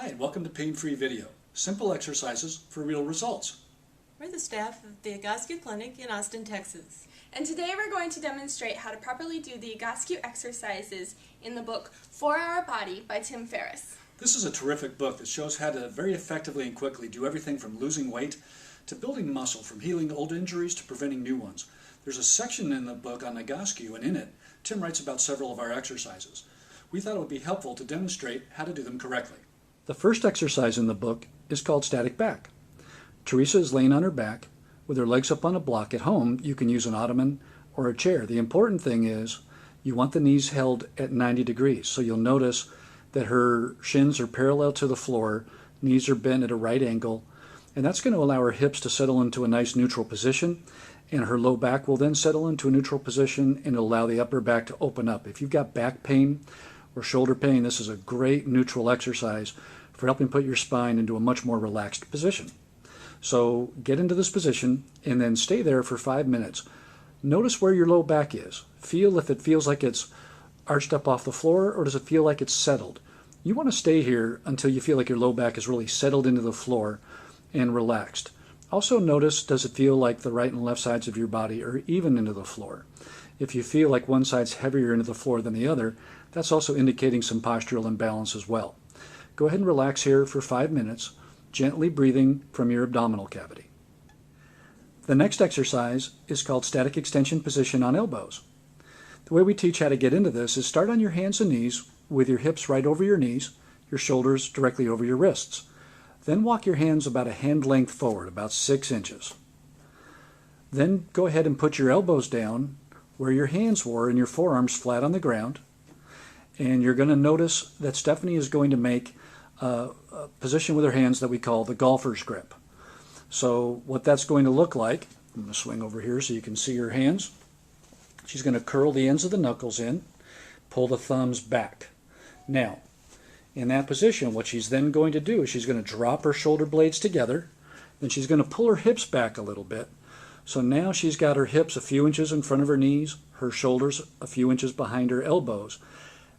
Hi, and welcome to Pain-Free Video. Simple exercises for real results. We're the staff of the Egoscue Clinic in Austin, Texas. And today we're going to demonstrate how to properly do the Egoscue exercises in the book 4-Hour Body by Tim Ferriss. This is a terrific book that shows how to very effectively and quickly do everything from losing weight to building muscle, from healing old injuries to preventing new ones. There's a section in the book on Egoscue, and in it, Tim writes about several of our exercises. We thought it would be helpful to demonstrate how to do them correctly. The first exercise in the book is called static back. Teresa is laying on her back with her legs up on a block. At home, you can use an ottoman or a chair. The important thing is you want the knees held at 90 degrees. So you'll notice that her shins are parallel to the floor, knees are bent at a right angle, and that's going to allow her hips to settle into a nice neutral position, and her low back will then settle into a neutral position and allow the upper back to open up. If you've got back pain or shoulder pain, this is a great neutral exercise for helping put your spine into a much more relaxed position. So get into this position and then stay there for 5 minutes. Notice where your low back is. Feel if it feels like it's arched up off the floor, or does it feel like it's settled. You want to stay here until you feel like your low back is really settled into the floor and relaxed. Also notice, does it feel like the right and left sides of your body are even into the floor? If you feel like one side's heavier into the floor than the other, that's also indicating some postural imbalance as well. Go ahead and relax here for 5 minutes, gently breathing from your abdominal cavity. The next exercise is called static extension position on elbows. The way we teach how to get into this is start on your hands and knees with your hips right over your knees, your shoulders directly over your wrists. Then walk your hands about a hand length forward, about 6 inches. Then go ahead and put your elbows down where your hands were and your forearms flat on the ground. And you're going to notice that Stephanie is going to make a position with her hands that we call the golfer's grip. So what that's going to look like, I'm going to swing over here so you can see her hands. She's going to curl the ends of the knuckles in, pull the thumbs back. Now, in that position, what she's then going to do is she's going to drop her shoulder blades together, then she's going to pull her hips back a little bit. So now she's got her hips a few inches in front of her knees, her shoulders a few inches behind her elbows.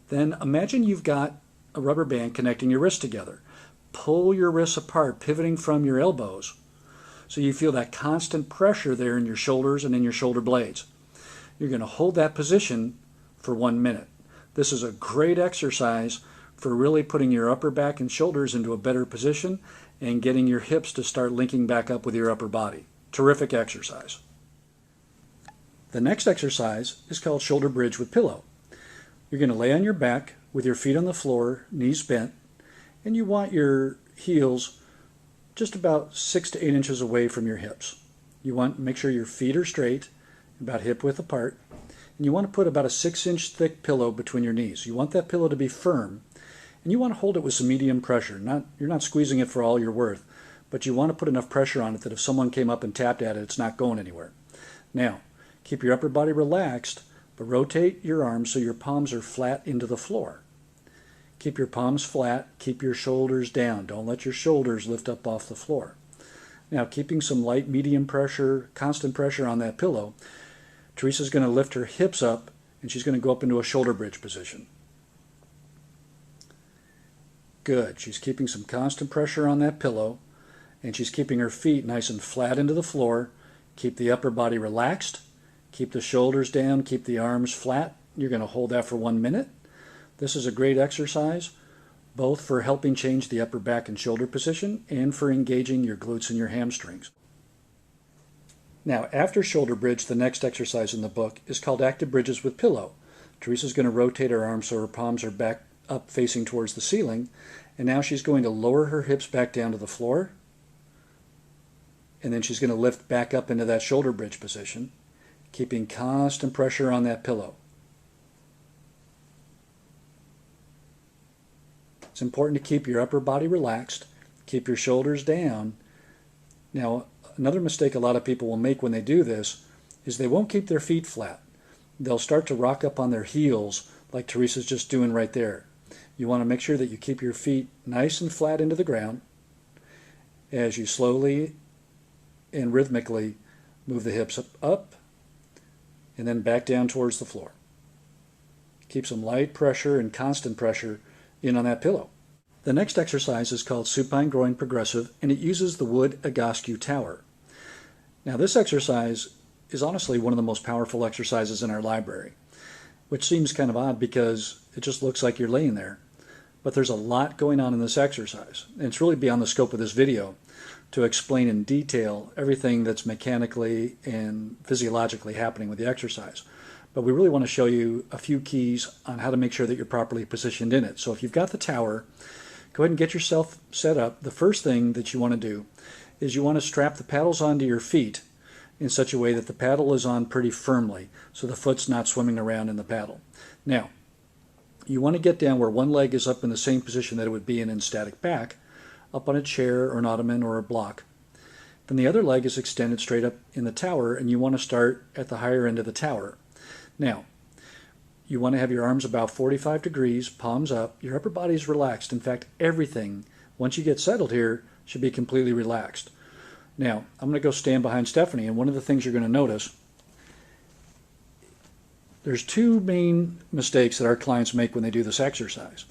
Then imagine you've got a rubber band connecting your wrists together. Pull your wrists apart, pivoting from your elbows, so you feel that constant pressure there in your shoulders and in your shoulder blades. You're going to hold that position for 1 minute. This is a great exercise for really putting your upper back and shoulders into a better position and getting your hips to start linking back up with your upper body. Terrific exercise. The next exercise is called shoulder bridge with pillow. You're going to lay on your back with your feet on the floor, knees bent, and you want your heels just about 6 to 8 inches away from your hips. You want to make sure your feet are straight, about hip width apart, and you want to put about a 6-inch thick pillow between your knees. You want that pillow to be firm, and you want to hold it with some medium pressure. You're not squeezing it for all you're worth, but you want to put enough pressure on it that if someone came up and tapped at it, it's not going anywhere. Now, keep your upper body relaxed, but rotate your arms so your palms are flat into the floor. Keep your palms flat, keep your shoulders down. Don't let your shoulders lift up off the floor. Now, keeping some light, medium pressure, constant pressure on that pillow, Teresa's going to lift her hips up and she's going to go up into a shoulder bridge position. Good. She's keeping some constant pressure on that pillow and she's keeping her feet nice and flat into the floor. Keep the upper body relaxed. Keep the shoulders down, keep the arms flat. You're going to hold that for 1 minute. This is a great exercise, both for helping change the upper back and shoulder position and for engaging your glutes and your hamstrings. Now, after shoulder bridge, the next exercise in the book is called active bridges with pillow. Teresa's going to rotate her arms so her palms are back up facing towards the ceiling, and now she's going to lower her hips back down to the floor, and then she's going to lift back up into that shoulder bridge position, keeping constant pressure on that pillow. It's important to keep your upper body relaxed, keep your shoulders down. Now, another mistake a lot of people will make when they do this is they won't keep their feet flat. They'll start to rock up on their heels like Teresa's just doing right there. You want to make sure that you keep your feet nice and flat into the ground as you slowly and rhythmically move the hips up and then back down towards the floor. Keep some light pressure and constant pressure in on that pillow. The next exercise is called Supine Groin Progressive, and it uses the wood Egoscue tower. Now this exercise is honestly one of the most powerful exercises in our library, which seems kind of odd because it just looks like you're laying there. But there's a lot going on in this exercise, and it's really beyond the scope of this video to explain in detail everything that's mechanically and physiologically happening with the exercise. But we really want to show you a few keys on how to make sure that you're properly positioned in it. So if you've got the tower, go ahead and get yourself set up. The first thing that you want to do is you want to strap the paddles onto your feet in such a way that the paddle is on pretty firmly, so the foot's not swimming around in the paddle. Now, you want to get down where one leg is up in the same position that it would be in static back, up on a chair or an ottoman or a block. Then the other leg is extended straight up in the tower, and you want to start at the higher end of the tower. Now, you want to have your arms about 45 degrees, palms up, your upper body is relaxed. In fact, everything, once you get settled here, should be completely relaxed. Now, I'm going to go stand behind Stephanie, and one of the things you're going to notice, there's two main mistakes that our clients make when they do this exercise.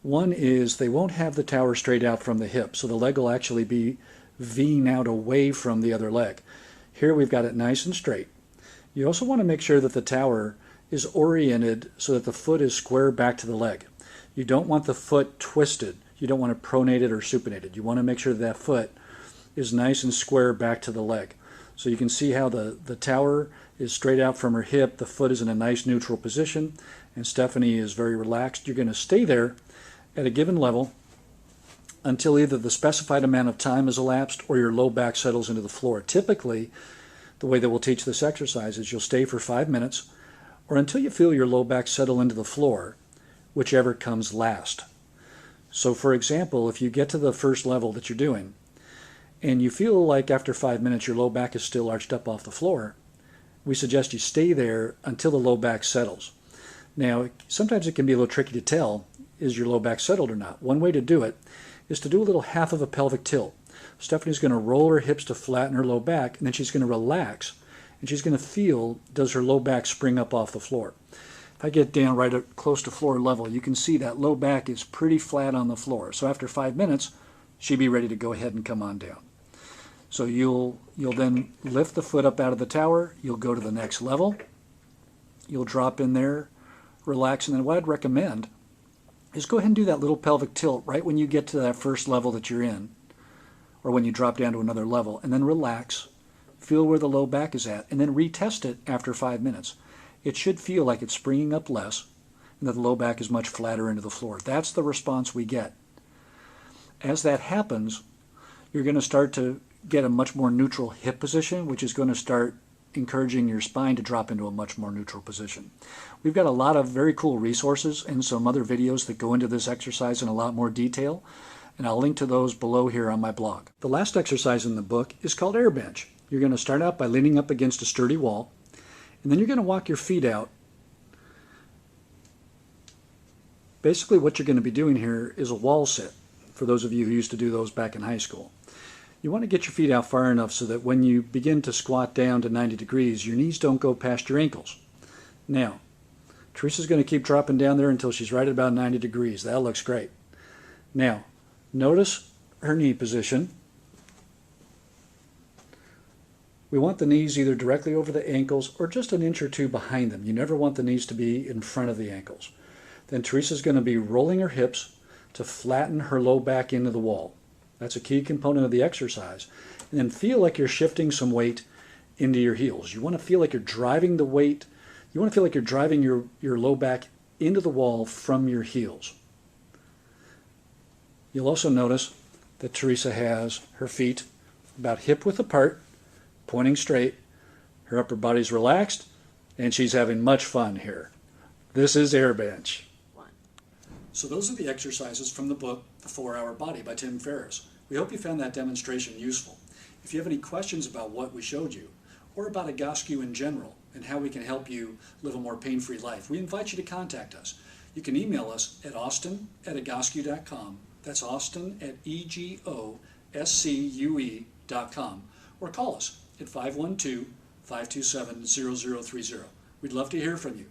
One is they won't have the tower straight out from the hip, so the leg will actually be V'ing out away from the other leg. Here we've got it nice and straight. You also want to make sure that the tower is oriented so that the foot is square back to the leg. You don't want the foot twisted. You don't want it pronated or supinated. You want to make sure that foot is nice and square back to the leg. So you can see how the tower is straight out from her hip, the foot is in a nice neutral position, and Stephanie is very relaxed. You're going to stay there at a given level until either the specified amount of time has elapsed or your low back settles into the floor. Typically, the way that we'll teach this exercise is you'll stay for 5 minutes or until you feel your low back settle into the floor, whichever comes last. So for example, if you get to the first level that you're doing and you feel like after 5 minutes your low back is still arched up off the floor, we suggest you stay there until the low back settles. Now, sometimes it can be a little tricky to tell, is your low back settled or not? One way to do it is to do a little half of a pelvic tilt. Stephanie's going to roll her hips to flatten her low back, and then she's going to relax, and she's going to feel, does her low back spring up off the floor? If I get down right up close to floor level, you can see that low back is pretty flat on the floor. So after 5 minutes, she'd be ready to go ahead and come on down. So you'll then lift the foot up out of the tower, you'll go to the next level, you'll drop in there, relax, and then what I'd recommend is go ahead and do that little pelvic tilt right when you get to that first level that you're in, or when you drop down to another level, and then relax, feel where the low back is at, and then retest it after 5 minutes. It should feel like it's springing up less, and that the low back is much flatter into the floor. That's the response we get. As that happens, you're going to start to get a much more neutral hip position, which is going to start encouraging your spine to drop into a much more neutral position. We've got a lot of very cool resources and some other videos that go into this exercise in a lot more detail, and I'll link to those below here on my blog. The last exercise in the book is called air bench. You're going to start out by leaning up against a sturdy wall, and then you're going to walk your feet out. Basically what you're going to be doing here is a wall sit, for those of you who used to do those back in high school. You want to get your feet out far enough so that when you begin to squat down to 90 degrees, your knees don't go past your ankles. Now, Teresa's going to keep dropping down there until she's right at about 90 degrees. That looks great. Now, notice her knee position. We want the knees either directly over the ankles or just an inch or two behind them. You never want the knees to be in front of the ankles. Then Teresa's going to be rolling her hips to flatten her low back into the wall. That's a key component of the exercise. And then feel like you're shifting some weight into your heels. You want to feel like you're driving the weight. You want to feel like you're driving your low back into the wall from your heels. You'll also notice that Teresa has her feet about hip width apart, pointing straight. Her upper body's relaxed, and she's having much fun here. This is air bench. So those are the exercises from the book, The 4-Hour Body by Tim Ferriss. We hope you found that demonstration useful. If you have any questions about what we showed you, or about Egoscue in general, and how we can help you live a more pain-free life, we invite you to contact us. You can email us at austin@egoscue.com. That's austin@egoscue.com. Or call us at 512-527-0030. We'd love to hear from you.